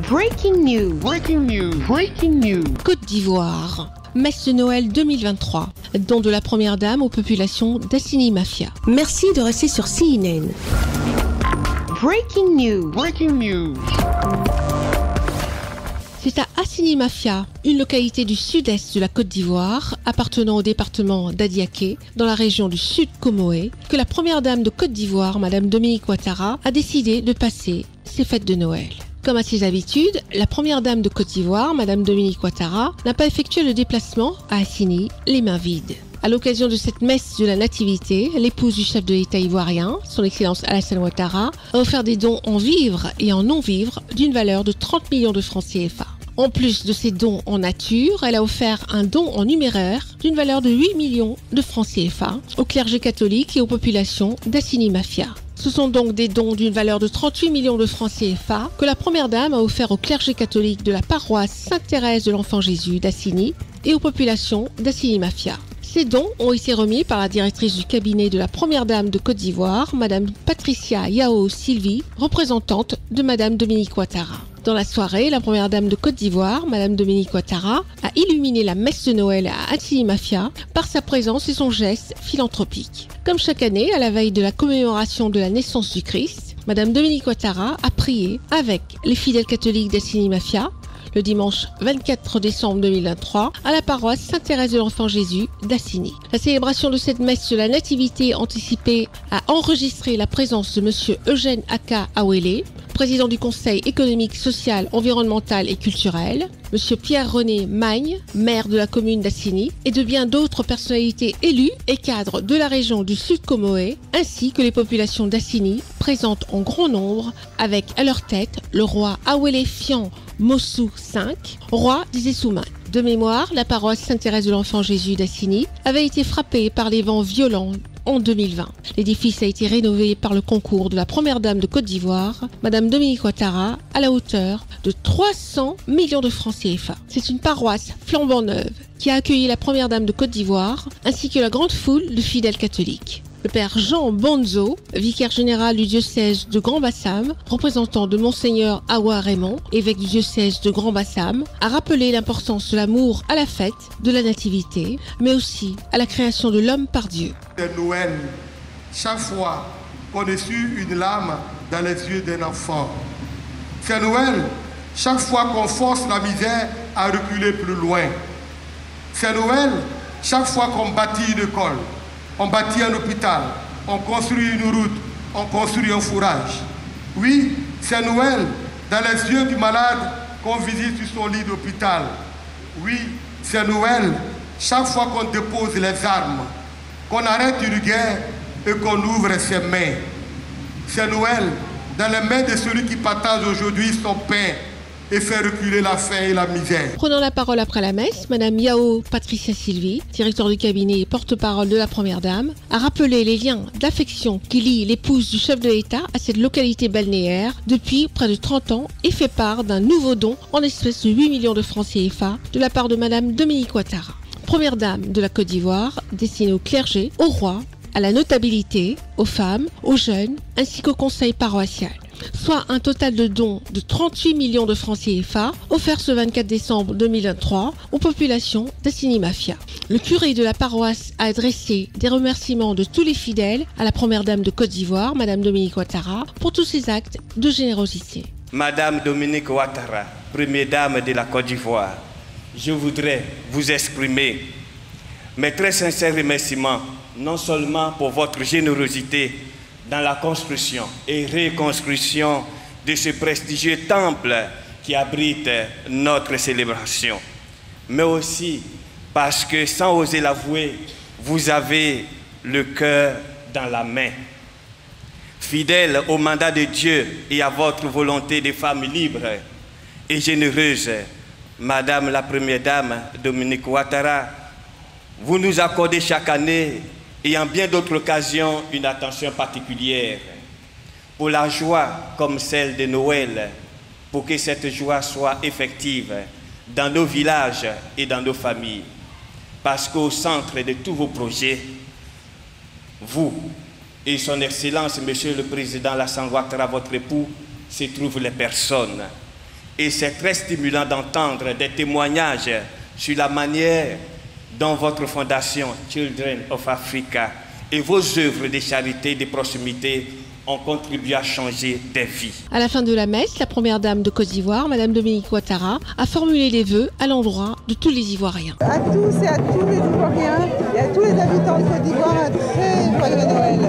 Breaking news. Breaking news. Breaking news. Côte d'Ivoire. Messe de Noël 2023. Don de la Première Dame aux populations d'Assini Mafia. Merci de rester sur CNN. Breaking news. Breaking news. C'est à Assini Mafia, une localité du sud-est de la Côte d'Ivoire, appartenant au département d'Adiaké, dans la région du Sud Comoé, que la Première Dame de Côte d'Ivoire, Madame Dominique Ouattara, a décidé de passer ses fêtes de Noël. Comme à ses habitudes, la Première Dame de Côte d'Ivoire, Madame Dominique Ouattara, n'a pas effectué le déplacement à Assini, les mains vides. À l'occasion de cette messe de la Nativité, l'épouse du chef de l'État ivoirien, son Excellence Alassane Ouattara, a offert des dons en vivres et en non-vivres d'une valeur de 30 millions de francs CFA. En plus de ces dons en nature, elle a offert un don en numéraire d'une valeur de 8 millions de francs CFA au clergé catholique et aux populations d'Assini Mafia. Ce sont donc des dons d'une valeur de 38 millions de francs CFA que la Première Dame a offert au clergé catholique de la paroisse Sainte-Thérèse de l'Enfant Jésus d'Assini et aux populations d'Assini Mafia. Ces dons ont été remis par la directrice du cabinet de la Première Dame de Côte d'Ivoire, Madame Patricia Yao Sylvie, représentante de Madame Dominique Ouattara. Dans la soirée, la Première Dame de Côte d'Ivoire, Madame Dominique Ouattara, a illuminé la messe de Noël à Assini Mafia par sa présence et son geste philanthropique. Comme chaque année, à la veille de la commémoration de la naissance du Christ, Madame Dominique Ouattara a prié avec les fidèles catholiques d'Assini Mafia le dimanche 24 décembre 2023 à la paroisse Sainte-Thérèse de l'Enfant Jésus d'Assini. La célébration de cette messe de la Nativité anticipée a enregistré la présence de Monsieur Eugène Aka Awele, président du Conseil économique, social, environnemental et culturel, Monsieur Pierre-René Magne, maire de la commune d'Assini, et de bien d'autres personnalités élues et cadres de la région du Sud Comoé, ainsi que les populations d'Assini, présentes en grand nombre, avec à leur tête le roi Awele Fian Mossou V, roi des Essoumanes. De mémoire, la paroisse Sainte-Thérèse de l'Enfant Jésus d'Assini avait été frappée par les vents violents en 2020. L'édifice a été rénové par le concours de la Première Dame de Côte d'Ivoire, Madame Dominique Ouattara, à la hauteur de 300 millions de francs CFA. C'est une paroisse flambant neuve qui a accueilli la Première Dame de Côte d'Ivoire, ainsi que la grande foule de fidèles catholiques. Le père Jean Bonzo, vicaire général du diocèse de Grand-Bassam, représentant de Monseigneur Awa Raymond, évêque du diocèse de Grand-Bassam, a rappelé l'importance de l'amour à la fête de la Nativité, mais aussi à la création de l'homme par Dieu. C'est Noël, chaque fois qu'on essuie une larme dans les yeux d'un enfant. C'est Noël, chaque fois qu'on force la misère à reculer plus loin. C'est Noël, chaque fois qu'on bâtit une école. On bâtit un hôpital, on construit une route, on construit un fourrage. Oui, c'est Noël, dans les yeux du malade qu'on visite sur son lit d'hôpital. Oui, c'est Noël, chaque fois qu'on dépose les armes, qu'on arrête une guerre et qu'on ouvre ses mains. C'est Noël, dans les mains de celui qui partage aujourd'hui son pain et faire reculer la faim et la misère. Prenant la parole après la messe, Madame Yao Patricia Sylvie, directeur du cabinet et porte-parole de la Première Dame, a rappelé les liens d'affection qui lient l'épouse du chef de l'État à cette localité balnéaire depuis près de 30 ans et fait part d'un nouveau don en espèces de 8 millions de francs CFA de la part de Madame Dominique Ouattara, Première Dame de la Côte d'Ivoire, destinée au clergé, au roi, à la notabilité, aux femmes, aux jeunes, ainsi qu'au conseil paroissial. Soit un total de dons de 38 millions de francs CFA offerts ce 24 décembre 2023 aux populations d'Assini Mafia. Le curé de la paroisse a adressé des remerciements de tous les fidèles à la Première Dame de Côte d'Ivoire, Madame Dominique Ouattara, pour tous ses actes de générosité. Madame Dominique Ouattara, Première Dame de la Côte d'Ivoire, je voudrais vous exprimer mes très sincères remerciements, non seulement pour votre générosité dans la construction et reconstruction de ce prestigieux temple qui abrite notre célébration, mais aussi parce que, sans oser l'avouer, vous avez le cœur dans la main. Fidèle au mandat de Dieu et à votre volonté de femme libre et généreuse, Madame la Première Dame Dominique Ouattara, vous nous accordez chaque année et en bien d'autres occasions une attention particulière pour la joie comme celle de Noël, pour que cette joie soit effective dans nos villages et dans nos familles. Parce qu'au centre de tous vos projets, vous et son Excellence, Monsieur le Président Alassane Ouattara, votre époux, se trouvent les personnes. Et c'est très stimulant d'entendre des témoignages sur la manière dont votre fondation Children of Africa et vos œuvres de charité et de proximité ont contribué à changer des vies. À la fin de la messe, la première dame de Côte d'Ivoire, Madame Dominique Ouattara, a formulé des vœux à l'endroit de tous les Ivoiriens. À tous et à tous les Ivoiriens et à tous les habitants de Côte d'Ivoire, un très joyeux Noël.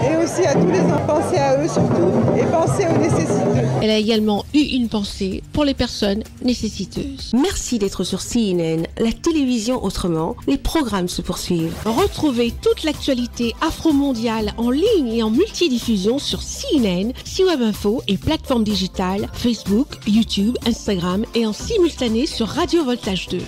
Et aussi à tous les enfants, pensez à eux surtout et pensez aux nécessiteux. Elle a également eu une pensée pour les personnes nécessiteuses. Merci d'être sur CNN, la télévision autrement. Les programmes se poursuivent. Retrouvez toute l'actualité afro-mondiale en ligne et en multidiffusion sur CNN, C-Web Info et plateformes digitales, Facebook, YouTube, Instagram et en simultané sur Radio Voltage 2.